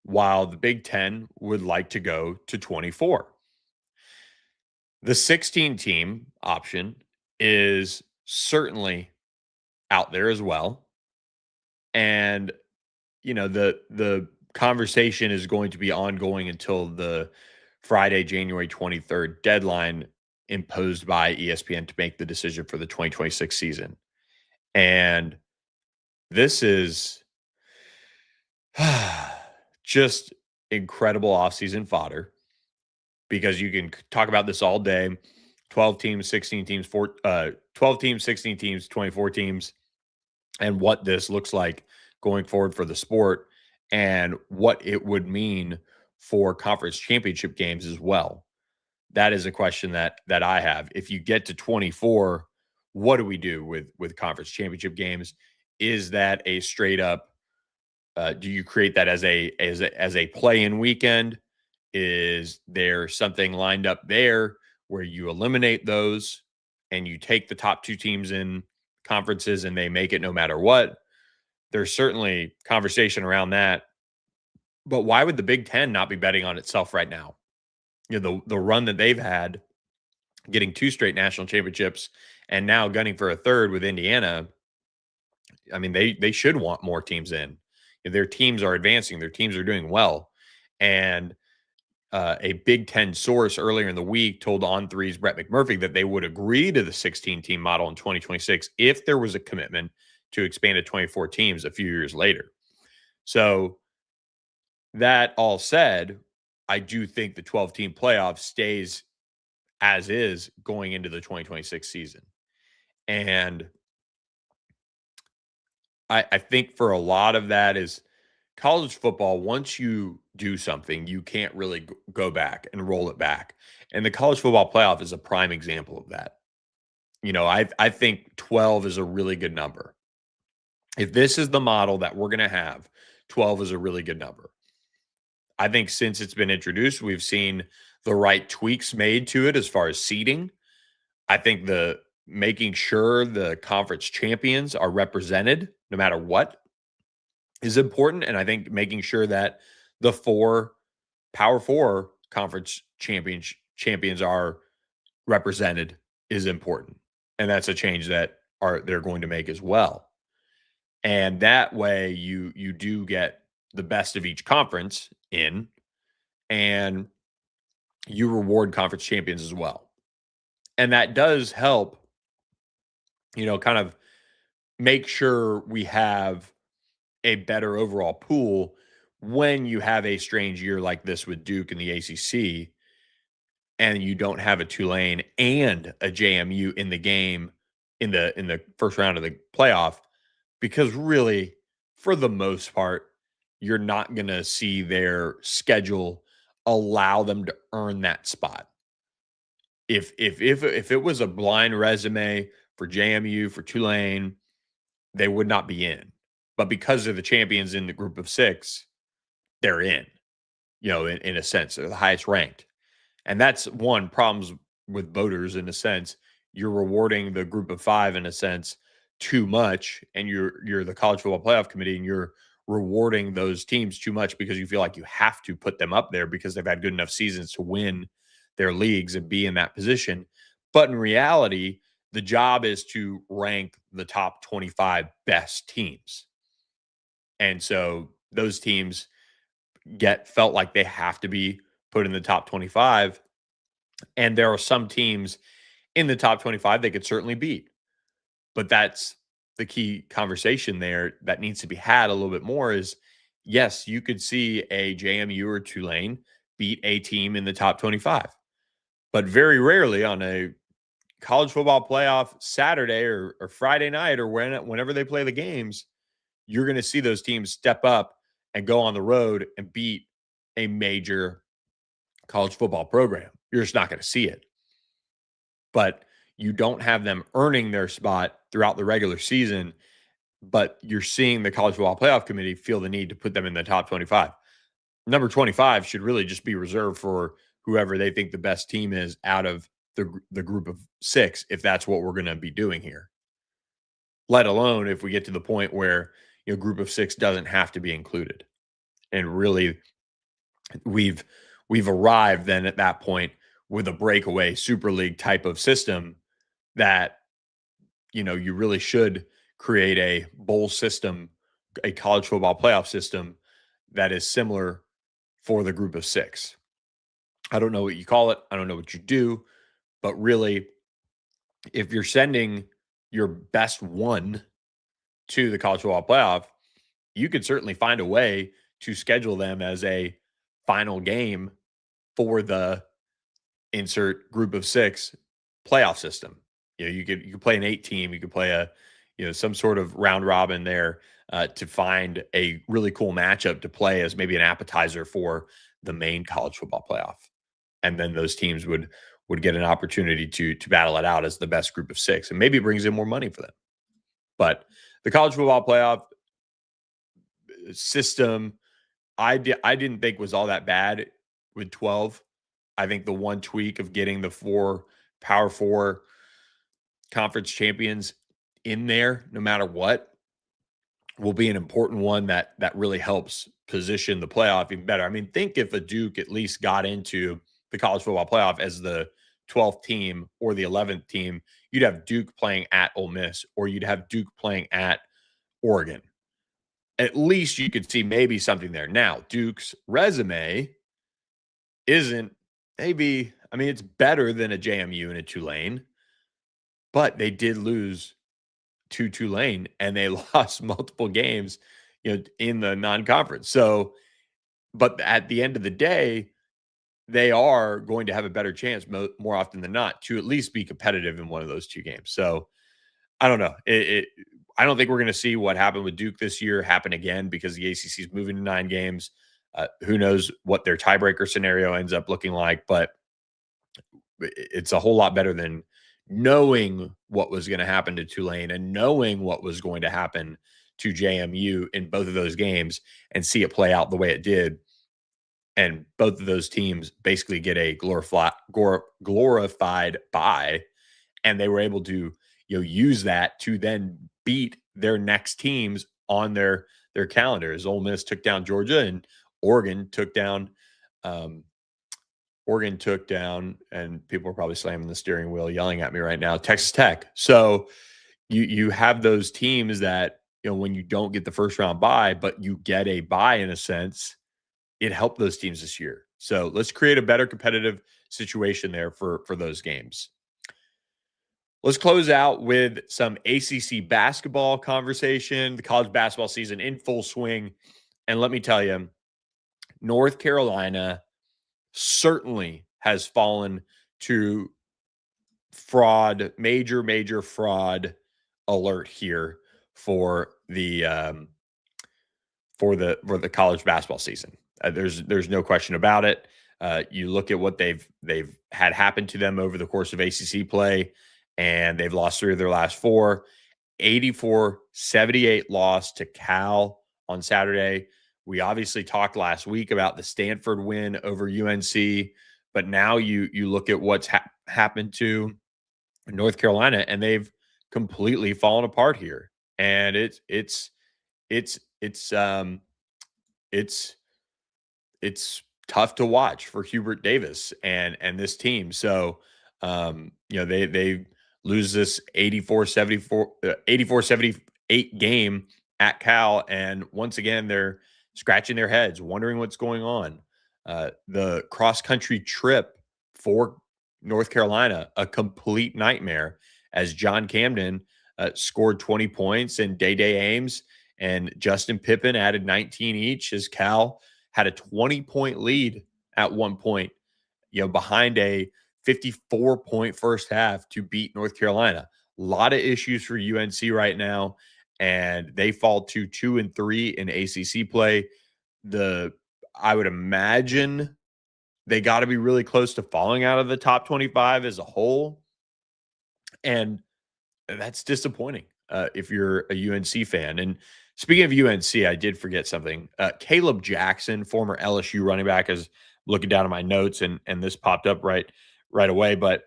while the Big Ten would like to go to 24. The 16-team option is certainly out there as well, and the conversation is going to be ongoing until the Friday, January 23rd deadline imposed by ESPN to make the decision for the 2026 season. And this is just incredible offseason fodder, because you can talk about this all day. 12 teams, 16 teams, 12 teams, 16 teams, 24 teams, and what this looks like going forward for the sport, and what it would mean for conference championship games as well. That is a question that I have. If you get to 24, what do we do with conference championship games? Is that a straight up? Do you create that as a play-in weekend? Is there something lined up there where you eliminate those and you take the top 2 teams in conferences and they make it no matter what? There's certainly conversation around that. But why would the Big Ten not be betting on itself right now? The run that they've had, getting 2 straight national championships and now gunning for a third with Indiana. I mean, they should want more teams in. Their teams are advancing. Their teams are doing well. And a Big Ten source earlier in the week told On3's Brett McMurphy that they would agree to the 16-team model in 2026 if there was a commitment to expand to 24 teams a few years later. So that all said, I do think the 12-team playoff stays as is going into the 2026 season. And I think for a lot of that is college football, once you do something, you can't really go back and roll it back. And the college football playoff is a prime example of that. I think 12 is a really good number. If this is the model that we're going to have, 12 is a really good number. I think since it's been introduced, we've seen the right tweaks made to it as far as seeding. I think the making sure the conference champions are represented no matter what is important. And I think making sure that the 4 Power 4 conference champions are represented is important. And that's a change that they're going to make as well. And that way you do get the best of each conference in, and you reward conference champions as well. And that does help, kind of make sure we have a better overall pool when you have a strange year like this with Duke and the ACC, and you don't have a Tulane and a JMU in the game in the first round of the playoff, because really, for the most part, you're not going to see their schedule allow them to earn that spot. If it was a blind resume for JMU, for Tulane, they would not be in. But because they're the champions in the group of 6, they're in. In a sense, they're the highest ranked. And that's one problems with voters, in a sense. You're rewarding the group of 5 in a sense too much, and you're the college football playoff committee, and you're rewarding those teams too much because you feel like you have to put them up there because they've had good enough seasons to win their leagues and be in that position. But in reality, the job is to rank the top 25 best teams. And so those teams felt like they have to be put in the top 25. And there are some teams in the top 25 they could certainly beat. But that's the key conversation there that needs to be had a little bit more is, yes, you could see a JMU or Tulane beat a team in the top 25. But very rarely on a college football playoff Saturday or Friday night or whenever they play the games, you're going to see those teams step up and go on the road and beat a major college football program. You're just not going to see it. But you don't have them earning their spot throughout the regular season, but you're seeing the college football playoff committee feel the need to put them in the top 25. Number 25 should really just be reserved for whoever they think the best team is out of the group of 6, if that's what we're going to be doing here. Let alone if we get to the point where, group of 6 doesn't have to be included. And really, we've arrived then at that point with a breakaway Super League type of system that, you really should create a bowl system, a college football playoff system that is similar for the group of 6. I don't know what you call it. I don't know what you do, but really, if you're sending your best one to the college football playoff, you could certainly find a way to schedule them as a final game for the insert group of 6 playoff system. You could play an 8 team, you could play some sort of round robin there to find a really cool matchup to play as maybe an appetizer for the main college football playoff. And then those teams would get an opportunity to battle it out as the best group of 6, and maybe it brings in more money for them. But the college football playoff system, I didn't think was all that bad with 12. I think the one tweak of getting the 4 Power 4 conference champions in there, no matter what, will be an important one that really helps position the playoff even better. I mean, think if a Duke at least got into the college football playoff as the 12th team or the 11th team, you'd have Duke playing at Ole Miss, or you'd have Duke playing at Oregon. At least you could see maybe something there. Now, Duke's resume isn't it's better than a JMU and a Tulane, but they did lose to Tulane and they lost multiple games, in the non-conference. So, but at the end of the day, they are going to have a better chance more often than not to at least be competitive in one of those 2 games. So I don't know. I don't think we're going to see what happened with Duke this year happen again because the ACC is moving to 9 games. Who knows what their tiebreaker scenario ends up looking like, but it's a whole lot better than knowing what was going to happen to Tulane and knowing what was going to happen to JMU in both of those games and see it play out the way it did. And both of those teams basically get a glorified bye, and they were able to use that to then beat their next teams on their calendars. Ole Miss took down Georgia, and Oregon took down, and people are probably slamming the steering wheel, yelling at me right now, Texas Tech. So you have those teams that, when you don't get the first round bye, but you get a bye in a sense, it helped those teams this year. So let's create a better competitive situation there for those games. Let's close out with some ACC basketball conversation. The college basketball season in full swing. And let me tell you, North Carolina certainly has fallen to major fraud alert here for the college basketball season. There's no question about it. You look at what they've had happen to them over the course of ACC play, and they've lost 3 of their last 4. 84-78 loss to Cal on Saturday. We obviously talked last week about the Stanford win over UNC, but now you look at what's happened to North Carolina, and they've completely fallen apart here. And it's tough to watch for Hubert Davis and this team. So, they lose this 84-78 game at Cal. And once again, they're scratching their heads, wondering what's going on. The cross-country trip for North Carolina, a complete nightmare, as John Camden scored 20 points and Day Ames and Justin Pippen added 19 each, as Cal had a 20-point lead at one point, behind a 54-point first half to beat North Carolina. A lot of issues for UNC right now, and they fall to 2-3 in ACC play. I would imagine they got to be really close to falling out of the top 25 as a whole. And that's disappointing if you're a UNC fan. And speaking of UNC, I did forget something. Caleb Jackson, former LSU running back, is looking down at my notes, and this popped up right away. But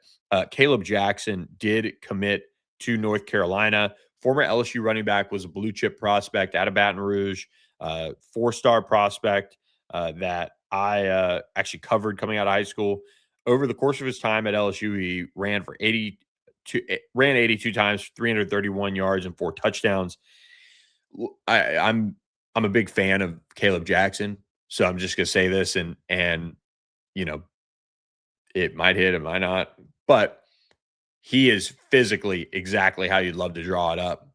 Caleb Jackson did commit to North Carolina. Former LSU running back, was a blue chip prospect out of Baton Rouge, 4-star prospect that I actually covered coming out of high school. Over the course of his time at LSU, he ran 82 times, 331 yards, and 4 touchdowns. I'm a big fan of Caleb Jackson, so I'm just gonna say this, and you know it might hit, it might not, but he is physically exactly how you'd love to draw it up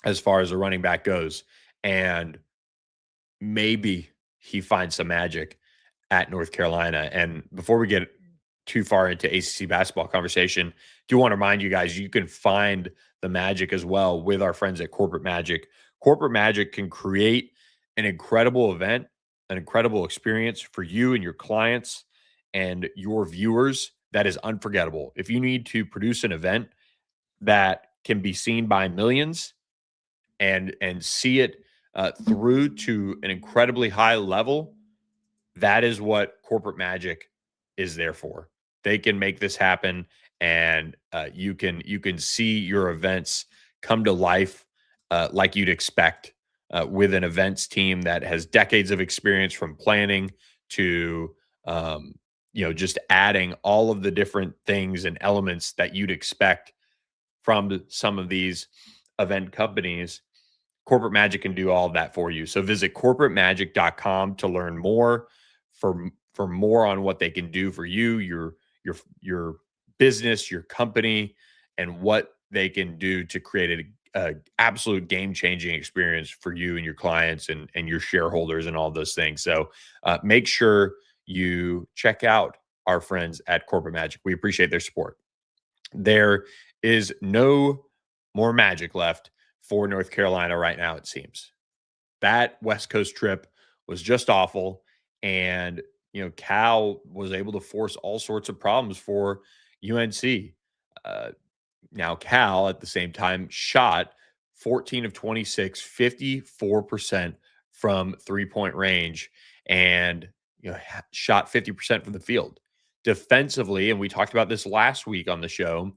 as far as a running back goes, and maybe he finds some magic at North Carolina. And before we get too far into ACC basketball conversation, do want to remind you guys you can find the magic as well with our friends at Corporate Magic. Corporate Magic can create an incredible event, an incredible experience for you and your clients and your viewers that is unforgettable. If you need to produce an event that can be seen by millions and see it through to an incredibly high level, that is what Corporate Magic is there for. They can make this happen, and you can see your events come to life like you'd expect with an events team that has decades of experience, from planning to just adding all of the different things and elements that you'd expect from some of these event companies. Corporate Magic can do all of that for you. So visit corporatemagic.com to learn more, for more on what they can do for you, your business, your company, and what they can do to create a absolute game-changing experience for you and your clients and your shareholders and all those things. So make sure you check out our friends at Corporate Magic. We appreciate their support. There is no more magic left for North Carolina right now, it seems. That West Coast trip was just awful. And, Cal was able to force all sorts of problems for UNC. Uh, Now, Cal at the same time shot 14 of 26, 54% from 3-point range, and shot 50% from the field. Defensively, and we talked about this last week on the show,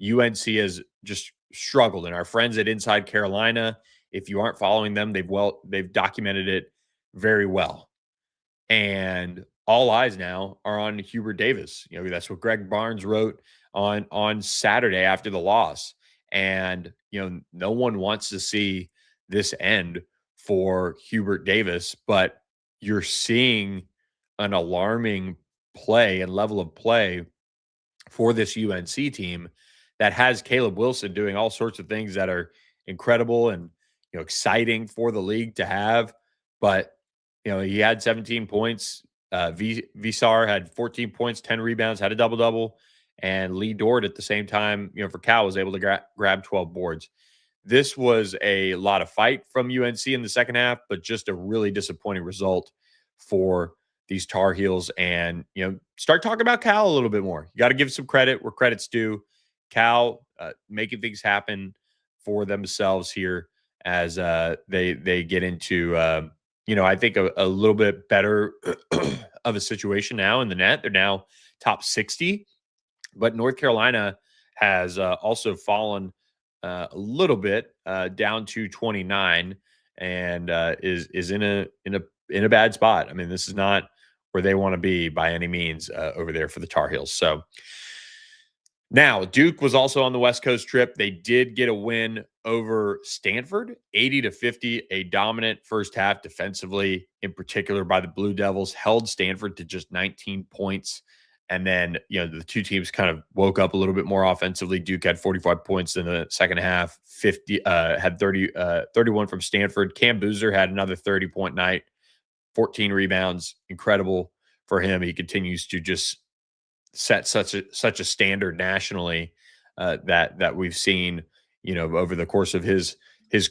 UNC has just struggled. And our friends at Inside Carolina, if you aren't following them, they've documented it very well. And all eyes now are on Hubert Davis. That's what Greg Barnes wrote on Saturday after the loss. And no one wants to see this end for Hubert Davis, but you're seeing an alarming play and level of play for this UNC team that has Caleb Wilson doing all sorts of things that are incredible and exciting for the league to have. But he had 17 points. Visar had 14 points, 10 rebounds, had a double-double. And Lee Dort at the same time, for Cal, was able to grab 12 boards. This was a lot of fight from UNC in the second half, but just a really disappointing result for these Tar Heels. And, start talking about Cal a little bit more. You got to give some credit where credit's due. Cal making things happen for themselves here as they get into I think a little bit better of a situation now in the net. They're now top 60, but North Carolina has also fallen a little bit down to 29 and is in a bad spot. I mean, this is not where they want to be by any means over there for the Tar Heels. So now Duke was also on the West Coast trip. They did get a win over Stanford, 80-50, a dominant first half defensively, in particular by the Blue Devils, held Stanford to just 19 points. And then, the two teams kind of woke up a little bit more offensively. Duke had 45 points in the second half, 31 from Stanford. Cam Boozer had another 30-point night, 14 rebounds. Incredible for him. He continues to just set such a standard nationally that we've seen, over the course of his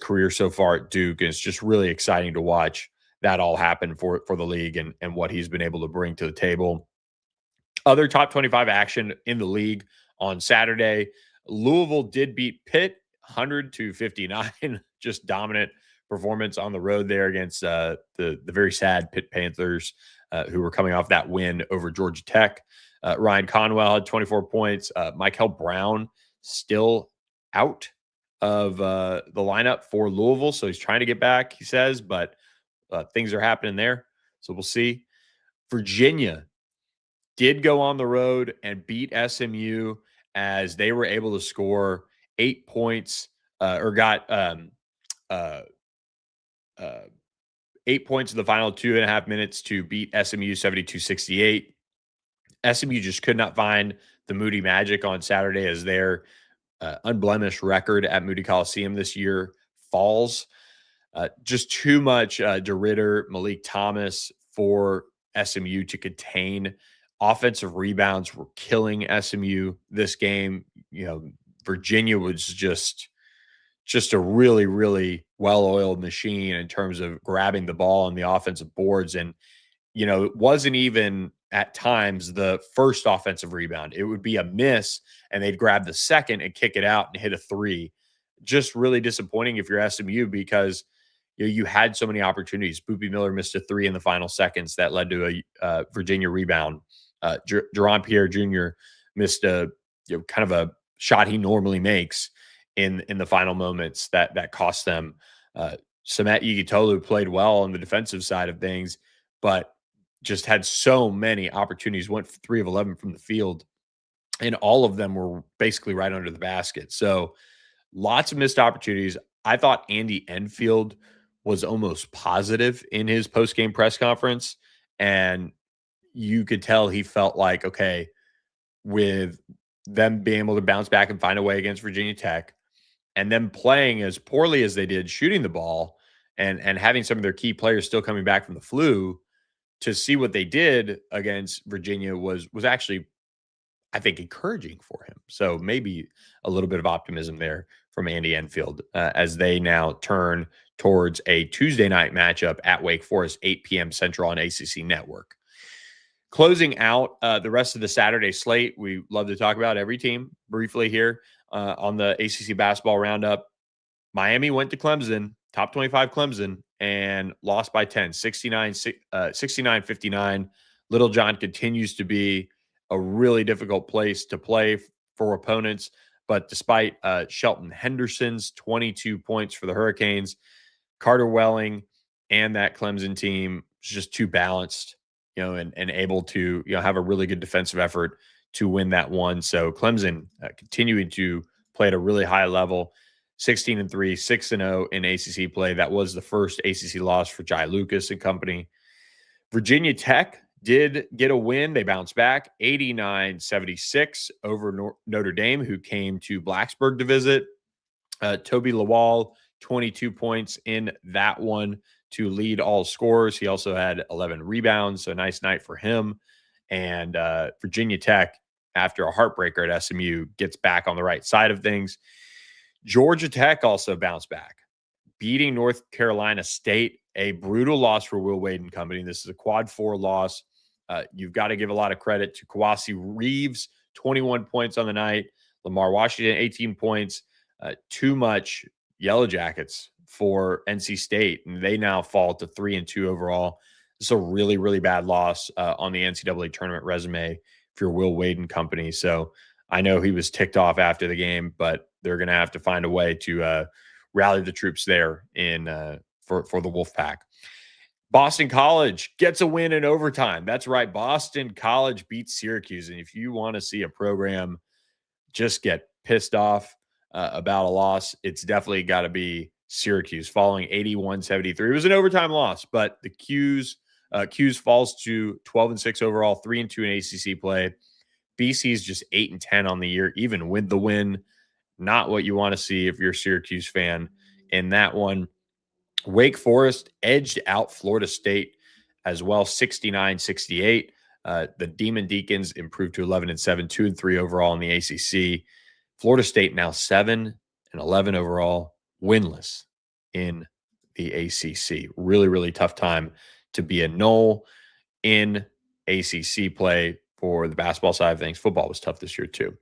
career so far at Duke. And it's just really exciting to watch that all happened for the league and what he's been able to bring to the table. Other top 25 action in the league on Saturday. Louisville did beat Pitt 100-59, just dominant performance on the road there against the very sad Pitt Panthers, who were coming off that win over Georgia Tech. Ryan Conwell had 24 points. Michael Brown still out of the lineup for Louisville, so he's trying to get back, he says, but things are happening there, so we'll see. Virginia did go on the road and beat SMU as they were able to score 8 points or got uh, 8 points in the final 2.5 minutes to beat SMU 72-68. SMU just could not find the Moody Magic on Saturday as their unblemished record at Moody Coliseum this year falls. Just too much DeRitter, Malik Thomas for SMU to contain. Offensive rebounds were killing SMU this game. Virginia was just a really, really well-oiled machine in terms of grabbing the ball on the offensive boards. And, it wasn't even at times the first offensive rebound. It would be a miss, and they'd grab the second and kick it out and hit a three. Just really disappointing if you're SMU because you had so many opportunities. Boopy Miller missed a three in the final seconds that led to a Virginia rebound. Jerron Pierre Jr. missed a kind of a shot he normally makes in the final moments that cost them. Samet Yigitolu played well on the defensive side of things, but just had so many opportunities, went 3 of 11 from the field, and all of them were basically right under the basket. So lots of missed opportunities. I thought Andy Enfield was almost positive in his post-game press conference, and you could tell he felt like, okay, with them being able to bounce back and find a way against Virginia Tech, and them playing as poorly as they did, shooting the ball, and having some of their key players still coming back from the flu, to see what they did against Virginia was actually, I think, encouraging for him. So maybe a little bit of optimism there from Andy Enfield as they now turn towards a Tuesday night matchup at Wake Forest, 8 p.m. Central on ACC Network. Closing out the rest of the Saturday slate, we love to talk about every team briefly here on the ACC basketball roundup. Miami went to Clemson, top 25 Clemson, and lost by 10, 69-59. Little John continues to be a really difficult place to play for opponents, but despite Shelton Henderson's 22 points for the Hurricanes, Carter Welling and that Clemson team is just too balanced, and able to, have a really good defensive effort to win that one. So Clemson continuing to play at a really high level, 16-3, 6-0 in ACC play. That was the first ACC loss for Jai Lucas and company. Virginia Tech did get a win. They bounced back 89-76 over Notre Dame, who came to Blacksburg to visit. Toby Lawal, 22 points in that one to lead all scorers. He also had 11 rebounds, so a nice night for him. And Virginia Tech, after a heartbreaker at SMU, gets back on the right side of things. Georgia Tech also bounced back, beating North Carolina State, a brutal loss for Will Wade and company. This is a quad 4 loss. You've got to give a lot of credit to Kawasi Reeves, 21 points on the night. Lamar Washington, 18 points. Too much Yellow Jackets for NC State, and they now fall to 3-2 overall. It's a really, really bad loss on the NCAA tournament resume if you're Will Wade and company. So I know he was ticked off after the game, but they're going to have to find a way to rally the troops there for the Wolfpack. Boston College gets a win in overtime. That's right. Boston College beats Syracuse. And if you want to see a program just get pissed off about a loss, it's definitely got to be Syracuse, following 81-73. It was an overtime loss, but the Qs falls to 12-6 overall, 3-2 in ACC play. BC's just 8-10 on the year, even with the win. Not what you want to see if you're a Syracuse fan in that one. Wake Forest edged out Florida State as well, 69-68. The Demon Deacons improved to 11-7, 2-3 overall in the ACC. Florida State now 7-11 overall, winless in the ACC. Really, really tough time to be a Nole in ACC play for the basketball side of things. Football was tough this year too.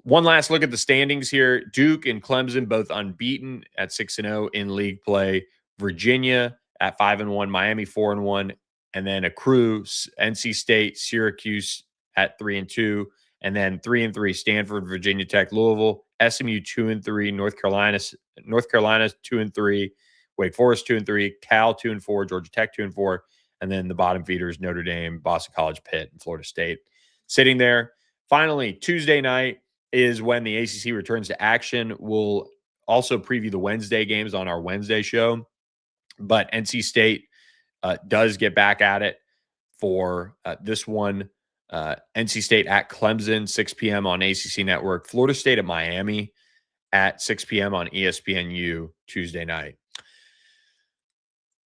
One last look at the standings here. Duke and Clemson both unbeaten at 6-0 in league play. Virginia at 5-1, Miami 4-1, and then accrue NC State, Syracuse at 3-2, and then 3-3 Stanford, Virginia Tech, Louisville, SMU 2-3, North Carolina 2-3, Wake Forest 2-3, Cal 2-4, Georgia Tech 2-4, and then the bottom feeders Notre Dame, Boston College, Pitt, and Florida State sitting there. Finally, Tuesday night is when the ACC returns to action. We'll also preview the Wednesday games on our Wednesday show, but NC State does get back at it for this one. NC State at Clemson, 6 p.m. on ACC Network. Florida State at Miami at 6 p.m. on ESPNU Tuesday night.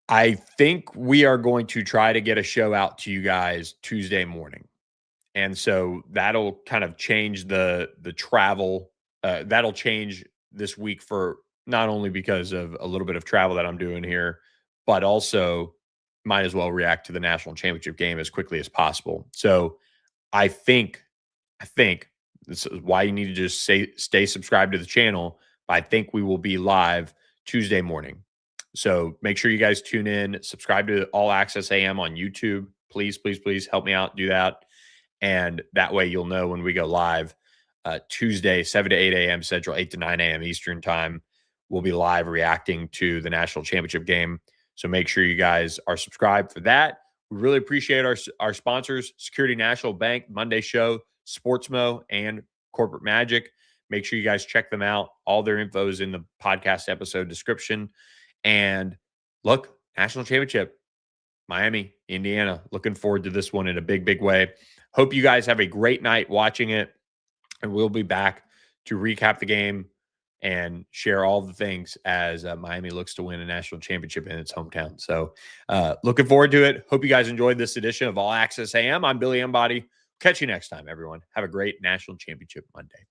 I think we are going to try to get a show out to you guys Tuesday morning. And so that'll kind of change the travel. That'll change this week for not only because of a little bit of travel that I'm doing here, but also might as well react to the national championship game as quickly as possible. So I think this is why you need to just stay subscribed to the channel. I think we will be live Tuesday morning. So make sure you guys tune in, subscribe to All Access AM on YouTube. Please, please, please help me out. Do that. And that way you'll know when we go live Tuesday, 7 to 8 a.m. Central, 8 to 9 a.m. Eastern time. We'll be live reacting to the national championship game. So make sure you guys are subscribed for that. We really appreciate our sponsors, Security National Bank, Monday Show, Sportsmo, and Corporate Magic. Make sure you guys check them out. All their info is in the podcast episode description. And look, national championship, Miami, Indiana. Looking forward to this one in a big, big way. Hope you guys have a great night watching it. And we'll be back to recap the game and share all the things as Miami looks to win a national championship in its hometown. So looking forward to it. Hope you guys enjoyed this edition of All Access AM. I'm Billy Embody. Catch you next time, everyone. Have a great national championship Monday.